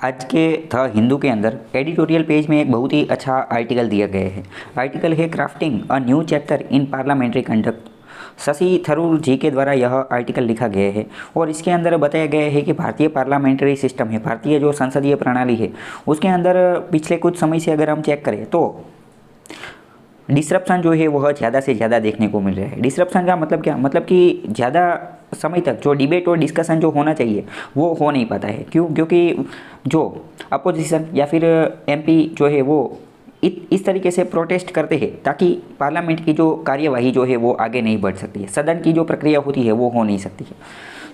आज के द हिंदू के अंदर एडिटोरियल पेज में एक बहुत ही अच्छा आर्टिकल दिया गया है। आर्टिकल है crafting a new chapter in parliamentary conduct. Shashi Tharoor ji के द्वारा यह आर्टिकल लिखा गया है और इसके अंदर बताया गया है कि भारतीय पार्लियामेंट्री सिस्टम है, भारतीय जो संसदीय प्रणाली है, उसके अंदर पिछले कुछ समय से अगर हम चेक करें तो डिसरप्शन जो है वह ज़्यादा से ज़्यादा देखने को मिल रहा है। डिसरप्शन का मतलब क्या, मतलब कि ज़्यादा समय तक जो डिबेट और डिस्कशन जो होना चाहिए वो हो नहीं पाता है। क्यों? क्योंकि जो अपोजिशन या फिर एमपी जो है वो इस तरीके से प्रोटेस्ट करते हैं ताकि पार्लियामेंट की जो कार्यवाही जो है वो आगे नहीं बढ़ सकती है, सदन की जो प्रक्रिया होती है वो हो नहीं सकती है।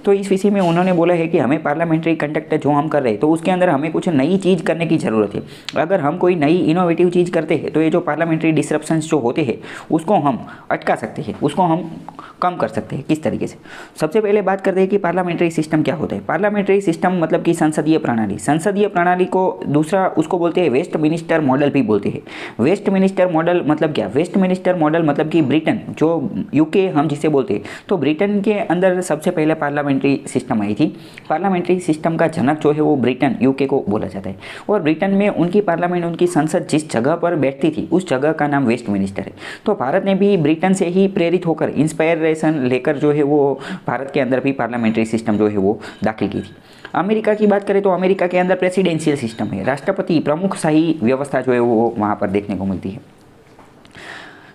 तो इस विषय में उन्होंने बोला है कि हमें पार्लियामेंट्री कंडक्ट जो हम कर रहे हैं तो उसके अंदर हमें कुछ नई चीज़ करने की ज़रूरत है। अगर हम कोई नई इनोवेटिव चीज़ करते हैं तो ये जो पार्लियामेंट्री डिसरप्शंस जो होते हैं उसको हम अटका सकते हैं, उसको हम कम कर सकते हैं। किस तरीके से? सबसे पहले बात करते हैं कि पार्लियामेंट्री सिस्टम क्या होता है। पार्लियामेंट्री सिस्टम मतलब कि संसदीय प्रणाली। संसदीय प्रणाली को दूसरा उसको बोलते हैं वेस्ट मिनिस्टर मॉडल भी बोलते हैं। वेस्ट मिनिस्टर मॉडल मतलब क्या? वेस्ट मिनिस्टर मॉडल मतलब कि ब्रिटेन, जो यूके हम जिसे बोलते हैं, तो ब्रिटेन के अंदर सबसे पहले पार्लियामेंट्री सिस्टम आई थी। पार्लियामेंट्री सिस्टम का जनक जो है वो ब्रिटेन, यूके को बोला जाता है। और ब्रिटेन में उनकी पार्लियामेंट, उनकी संसद जिस जगह पर बैठती थी उस जगह का नाम वेस्ट मिनिस्टर है। तो भारत ने भी ब्रिटेन से ही प्रेरित होकर, इंस्पायरेशन लेकर जो है वो भारत के अंदर भी पार्लियामेंट्री सिस्टम जो है वो दाखिल की थी। अमेरिका की बात करें तो अमेरिका के अंदर प्रेसिडेंशियल सिस्टम है, राष्ट्रपति प्रमुख शाही व्यवस्था जो है वो वहाँ पर देखने को मिलती है।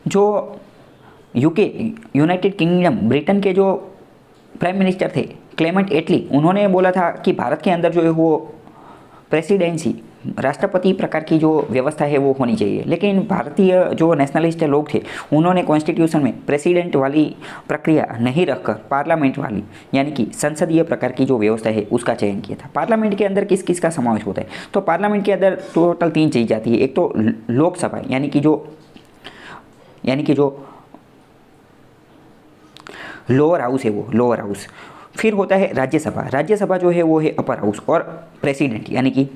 जो यूके, यूनाइटेड किंगडम, ब्रिटेन के जो प्राइम मिनिस्टर थे क्लेमेंट एटली, उन्होंने बोला था कि भारत के अंदर जो है वो प्रेसिडेंसी, राष्ट्रपति प्रकार की जो व्यवस्था है वो होनी चाहिए। लेकिन भारतीय जो नेशनलिस्ट लोग थे उन्होंने कॉन्स्टिट्यूशन में प्रेसिडेंट वाली प्रक्रिया नहीं रखकर पार्लियामेंट वाली, यानी कि संसदीय प्रकार की जो व्यवस्था है उसका चयन किया था। पार्लियामेंट के अंदर किस किस का समावेश होता है? तो पार्लियामेंट के अंदर टोटल 3 चीज़ आती है। एक तो लोकसभा यानी कि जो लोअर हाउस है वो लोअर हाउस। फिर होता है राज्यसभा। राज्यसभा जो है वो है अपर हाउस। और प्रेसिडेंट यानी कि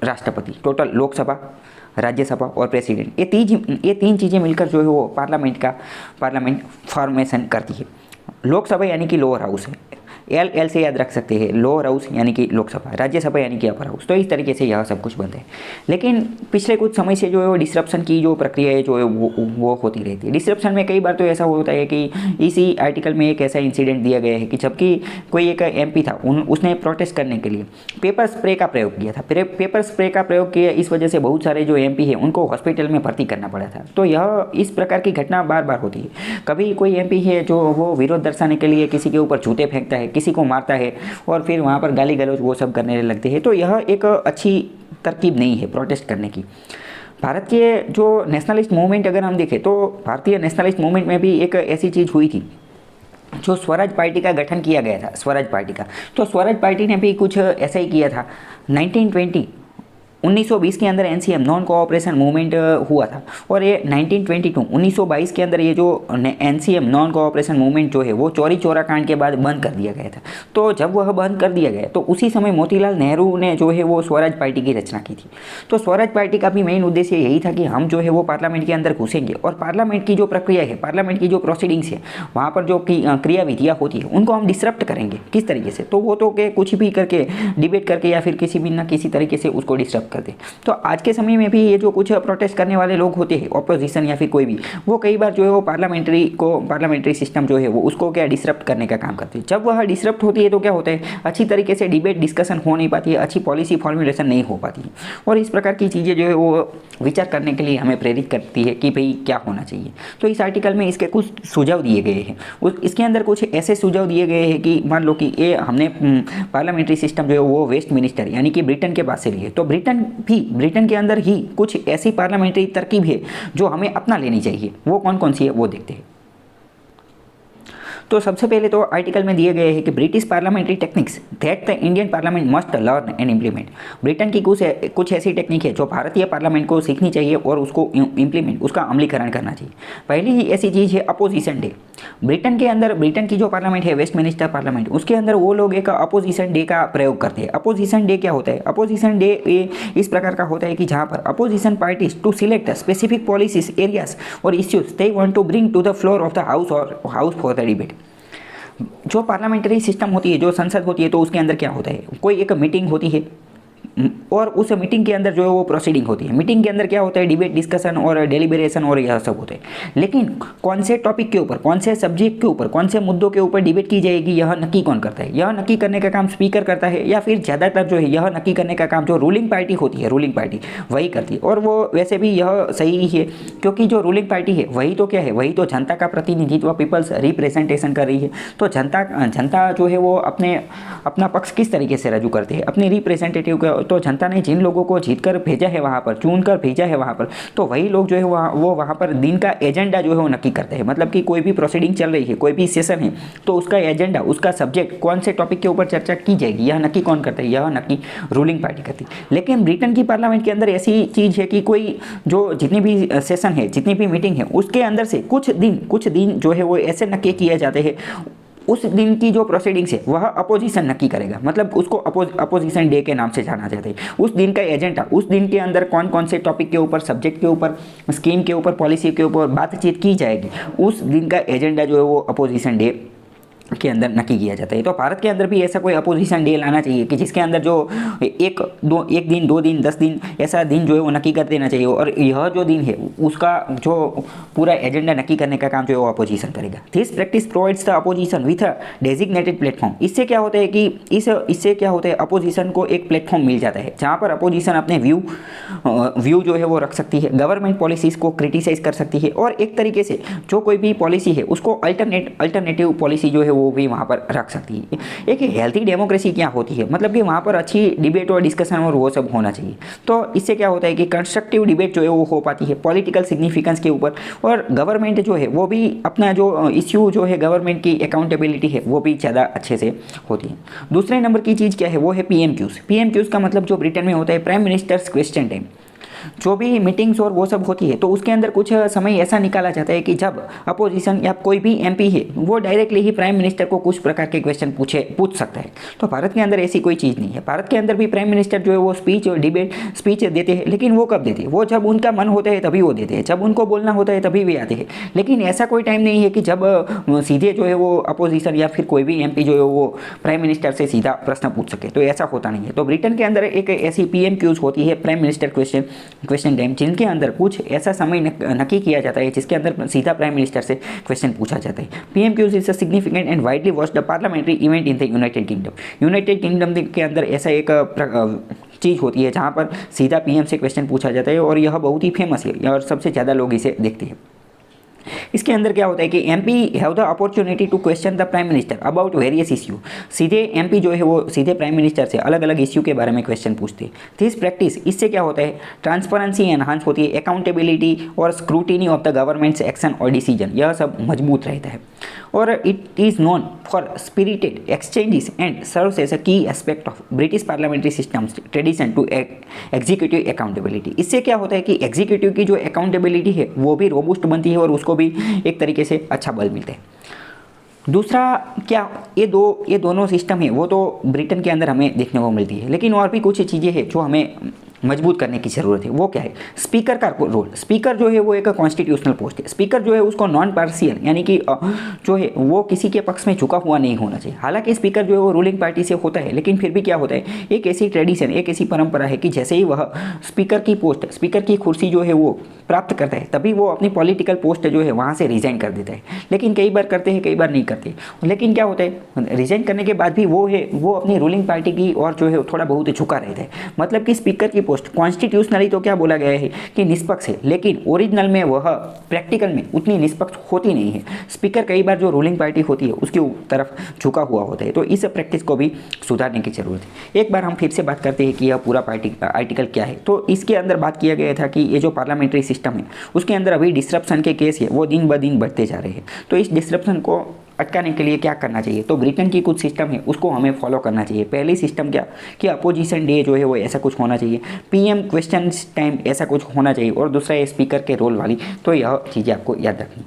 राष्ट्रपति। टोटल लोकसभा, राज्यसभा और प्रेसिडेंट, ये तीन चीज़ें मिलकर जो है वो पार्लियामेंट फॉर्मेशन करती है। लोकसभा यानी कि लोअर हाउस है, एल से याद रख सकते हैं, लोअर हाउस यानी कि लोकसभा, राज्यसभा यानी कि अपर हाउस। तो इस तरीके से यह सब कुछ बनता है। लेकिन पिछले कुछ समय से जो है वो डिसरप्शन की जो प्रक्रिया है जो है वो होती रहती है। डिसरप्शन में कई बार तो ऐसा होता है कि इसी आर्टिकल में एक ऐसा इंसिडेंट दिया गया है कि जबकि कोई एक एमपी था, उसने प्रोटेस्ट करने के लिए पेपर स्प्रे का प्रयोग किया था। पेपर स्प्रे का प्रयोग किया, इस वजह से बहुत सारे जो एमपी है उनको हॉस्पिटल में भर्ती करना पड़ा था। तो यह इस प्रकार की घटना बार बार होती है। कभी कोई एमपी है जो वो विरोध दर्शाने के लिए किसी के ऊपर जूते फेंकता है, किसी को मारता है और फिर वहाँ पर गाली गलौज वो सब करने लगते हैं। तो यह एक अच्छी तरकीब नहीं है प्रोटेस्ट करने की। भारत के जो नेशनलिस्ट मूवमेंट अगर हम देखें तो भारतीय नेशनलिस्ट मूवमेंट में भी एक ऐसी चीज़ हुई थी, जो स्वराज पार्टी का गठन किया गया था, स्वराज पार्टी का। तो स्वराज पार्टी ने भी कुछ ऐसा ही किया था। 1920 के अंदर एनसीएम, नॉन कोऑपरेशन मूवमेंट हुआ था। और ये 1922 के अंदर ये जो एनसीएम, नॉन कोऑपरेशन मूवमेंट जो है वो चौरी चौरा कांड के बाद बंद कर दिया गया था। तो जब वह बंद कर दिया गया तो उसी समय मोतीलाल नेहरू ने जो है वो स्वराज पार्टी की रचना की थी। तो स्वराज पार्टी का भी मेन उद्देश्य यही था कि हम जो है वो पार्लियामेंट के अंदर घुसेंगे और पार्लियामेंट की जो प्रक्रिया है, पार्लियामेंट की जो प्रोसीडिंग्स है, वहाँ पर जो क्रियाविधियाँ होती है उनको हम डिसरप्ट करेंगे। किस तरीके से? तो वो तो के कुछ भी करके, डिबेट करके या फिर किसी भी ना किसी तरीके से उसको डिसरप्ट करते। तो आज के समय में भी ये जो कुछ प्रोटेस्ट करने वाले लोग होते हैं, ऑपोजिशन या फिर कोई भी, वो कई बार जो है वो पार्लियामेंट्री सिस्टम जो है वो उसको क्या डिसरप्ट करने का काम करते हैं। जब वह डिसरप्ट होती है तो क्या होता है, अच्छी तरीके से डिबेट डिस्कशन हो नहीं पाती है, अच्छी पॉलिसी फॉर्मुलेशन नहीं हो पाती है। और इस प्रकार की चीज़ें जो है वो विचार करने के लिए हमें प्रेरित करती है कि भाई क्या होना चाहिए। तो इस आर्टिकल में इसके कुछ सुझाव दिए गए हैं। इसके अंदर कुछ ऐसे सुझाव दिए गए हैं कि मान लो कि ये हमने पार्लियामेंट्री सिस्टम जो है वो वेस्ट मिनिस्टर यानी कि ब्रिटेन के पास से लिए, तो ब्रिटेन के अंदर ही कुछ ऐसी पार्लियामेंट्री तरकीब है जो हमें अपना लेनी चाहिए। वो कौन कौन सी है वो देखते हैं। तो सबसे पहले तो आर्टिकल में दिए गए हैं कि British parliamentary techniques that the Indian parliament must learn and implement. Britain की कुछ ऐसी टेक्निक है जो भारतीय पार्लियामेंट को सीखनी चाहिए और उसको इम्प्लीमेंट, उसका अमलीकरण करना चाहिए। पहली ही ऐसी चीज़ है अपोजिशन डे। ब्रिटेन के अंदर, ब्रिटेन की जो पार्लियामेंट है वेस्ट मिनिस्टर पार्लियामेंट, उसके अंदर वो लोग एक अपोजिशन डे का प्रयोग करते हैं। अपोजिशन डे क्या होता है? अपोजिशन डे इस प्रकार का होता है कि जहाँ पर opposition parties to select specific policies, areas और issues they want to bring to the floor of the house for the debate. जो पार्लियामेंट्री सिस्टम होती है, जो संसद होती है, तो उसके अंदर क्या होता है, कोई एक मीटिंग होती है, और उस मीटिंग के अंदर जो है वो प्रोसीडिंग होती है। मीटिंग के अंदर क्या होता है, डिबेट, डिस्कशन और डेलिब्रेशन और यह सब होते हैं। लेकिन कौन से टॉपिक के ऊपर, कौन से सब्जेक्ट के ऊपर, कौन से मुद्दों के ऊपर डिबेट की जाएगी, यह नक्की कौन करता है? यह नक्की करने का काम स्पीकर करता है, या फिर ज़्यादातर जो है यह नक्की करने का काम जो रूलिंग पार्टी होती है, रूलिंग पार्टी वही करती है। और वो वैसे भी यह सही ही है, क्योंकि जो रूलिंग पार्टी है वही तो क्या है, वही तो जनता का प्रतिनिधित्व, पीपल्स रिप्रेजेंटेशन कर रही है। तो जनता जो है वो अपना पक्ष किस तरीके से रजू करते हैं, अपने रिप्रेजेंटेटिव का। तो जनता ने जिन लोगों को जीत कर भेजा है वहाँ पर, चुन कर भेजा है वहाँ पर, तो वही लोग जो है वहाँ पर दिन का एजेंडा जो है वो नक्की करते हैं। मतलब कि कोई भी प्रोसीडिंग चल रही है, कोई भी सेशन है, तो उसका एजेंडा, उसका सब्जेक्ट, कौन से टॉपिक के ऊपर चर्चा की जाएगी, यह नक्की कौन करता है? यह नक्की रूलिंग पार्टी करती है। लेकिन ब्रिटेन की पार्लियामेंट के अंदर ऐसी चीज़ है कि कोई जो जितनी भी सेशन है, जितनी भी मीटिंग है, उसके अंदर से कुछ दिन जो है वो ऐसे नक्की किए जाते हैं, उस दिन की जो प्रोसीडिंग्स है वह अपोजिशन नक्की करेगा। मतलब उसको अपोजिशन डे के नाम से जाना जाता है। उस दिन का एजेंडा, उस दिन के अंदर कौन कौन से टॉपिक के ऊपर, सब्जेक्ट के ऊपर, स्कीम के ऊपर, पॉलिसी के ऊपर बातचीत की जाएगी, उस दिन का एजेंडा जो है वो अपोजिशन डे के अंदर नक्की किया जाता है। तो भारत के अंदर भी ऐसा कोई अपोजिशन डे लाना चाहिए कि जिसके अंदर जो एक दिन, 2 दिन, 10 दिन ऐसा दिन जो है वो नक्की कर देना चाहिए। और यह जो दिन है उसका जो पूरा एजेंडा नक्की करने का काम जो है वो अपोजिशन करेगा। This practice provides the opposition with a designated platform. इससे क्या होता है कि इससे क्या होता है, अपोजिशन को एक प्लेटफॉर्म मिल जाता है जहाँ पर अपोजिशन अपने व्यू जो है वो रख सकती है, गवर्नमेंट पॉलिसीज को क्रिटिसाइज कर सकती है, और एक तरीके से जो कोई भी पॉलिसी है उसको अल्टरनेटिव पॉलिसी जो है वो भी वहाँ पर रख सकती है। एक हेल्थी डेमोक्रेसी क्या होती है, मतलब कि वहाँ पर अच्छी डिबेट और डिस्कशन और वो सब होना चाहिए। तो इससे क्या होता है कि कंस्ट्रक्टिव डिबेट जो है वो हो पाती है पॉलिटिकल सिग्निफिकेंस के ऊपर, और गवर्नमेंट जो है वो भी अपना जो इश्यू जो है, गवर्नमेंट की अकाउंटेबिलिटी है वो भी ज़्यादा अच्छे से होती है। दूसरे नंबर की चीज़ क्या है, वो है PMQs। PMQs का मतलब जो ब्रिटेन में होता है प्राइम मिनिस्टर्स क्वेश्चन टाइम। जो भी मीटिंग्स और वो सब होती है तो उसके अंदर कुछ समय ऐसा निकाला जाता है कि जब अपोजिशन या कोई भी MP है वो डायरेक्टली ही प्राइम मिनिस्टर को कुछ प्रकार के क्वेश्चन पूछ सकता है। तो भारत के अंदर ऐसी कोई चीज़ नहीं है। भारत के अंदर भी प्राइम मिनिस्टर जो है वो स्पीच देते हैं, लेकिन वो कब देते हैं, वो जब उनका मन होता है तभी वो देते हैं, जब उनको बोलना होता है तभी वे आते हैं। लेकिन ऐसा कोई टाइम नहीं है कि जब सीधे जो है वो अपोजिशन या फिर कोई भी MP जो है वो प्राइम मिनिस्टर से सीधा प्रश्न पूछ सके, तो ऐसा होता नहीं है। तो ब्रिटेन के अंदर एक ऐसी PMQs होती है, प्राइम मिनिस्टर क्वेश्चन टाइम, जिनके अंदर कुछ ऐसा समय नक्की किया जाता है जिसके अंदर सीधा प्राइम मिनिस्टर से क्वेश्चन पूछा जाता है। PMQs is a significant and widely watched parliamentary event in the United kingdom. United kingdom के अंदर ऐसा एक चीज़ होती है जहाँ पर सीधा PM से क्वेश्चन पूछा जाता है, और यह बहुत ही फेमस है और सबसे ज़्यादा लोग इसे देखते हैं। इसके अंदर क्या होता है कि MP have the opportunity to question the prime minister about various issue. सीधे MP जो है वो सीधे प्राइम मिनिस्टर से अलग अलग इश्यू के बारे में क्वेश्चन पूछते हैं। दिस प्रैक्टिस, इससे क्या होता है, ट्रांसपेरेंसी एनहांस होती है, अकाउंटेबिलिटी और scrutiny of the government's action और डिसीजन, यह सब मजबूत रहता है। और it is known for spirited exchanges and serves as a key aspect of British parliamentary systems tradition to executive accountability. इससे क्या होता है कि एग्जीक्यूटिव की जो अकाउंटेबिलिटी है वो भी रोबूस्ट बनती है और उसको भी एक तरीके से अच्छा बल मिलता है। दूसरा क्या, ये दोनों सिस्टम है वो तो ब्रिटेन के अंदर हमें देखने को मिलती है, लेकिन और भी कुछ चीज़ें हैं जो हमें मजबूत करने की ज़रूरत है। वो क्या है, स्पीकर का रोल। स्पीकर जो है वो एक कॉन्स्टिट्यूशनल पोस्ट है। स्पीकर जो है उसको नॉन पार्शियल, यानी कि जो है वो किसी के पक्ष में झुका हुआ नहीं होना चाहिए। हालांकि स्पीकर जो है वो रूलिंग पार्टी से होता है, लेकिन फिर भी क्या होता है, एक ऐसी ट्रेडिशन, एक ऐसी परंपरा है कि जैसे ही वह स्पीकर की पोस्ट, स्पीकर की कुर्सी जो है वो प्राप्त करता है, तभी वो अपनी पॉलिटिकल पोस्ट जो है वहाँ से रिजाइन कर देता है। लेकिन कई बार करते हैं, कई बार नहीं करते। लेकिन क्या होता है, रिजाइन करने के बाद भी वो अपनी रूलिंग पार्टी की और जो है थोड़ा बहुत झुका रहता है। मतलब कि स्पीकर की पोस्ट कॉन्स्टिट्यूशनली तो क्या बोला गया है कि निष्पक्ष है, लेकिन ओरिजिनल में वह प्रैक्टिकल में उतनी निष्पक्ष होती नहीं है। स्पीकर कई बार जो रूलिंग पार्टी होती है उसकी तरफ झुका हुआ होता है। तो इस प्रैक्टिस को भी सुधारने की जरूरत है। एक बार हम फिर से बात करते हैं कि यह पूरा आर्टिकल क्या है। तो इसके अंदर बात किया गया था कि ये जो पार्लियामेंट्री सिस्टम है उसके अंदर अभी डिसरप्शन के केस है वो दिन ब दिन बढ़ते जा रहे हैं। तो इस डिसरप्शन को अटकाने के लिए क्या करना चाहिए, तो ब्रिटेन की कुछ सिस्टम है उसको हमें फॉलो करना चाहिए। पहली सिस्टम क्या कि अपोजिशन डे जो है वो ऐसा कुछ होना चाहिए, PM क्वेश्चन टाइम ऐसा कुछ होना चाहिए, और दूसरा है स्पीकर के रोल वाली। तो यह चीज़ें आपको याद रखनी।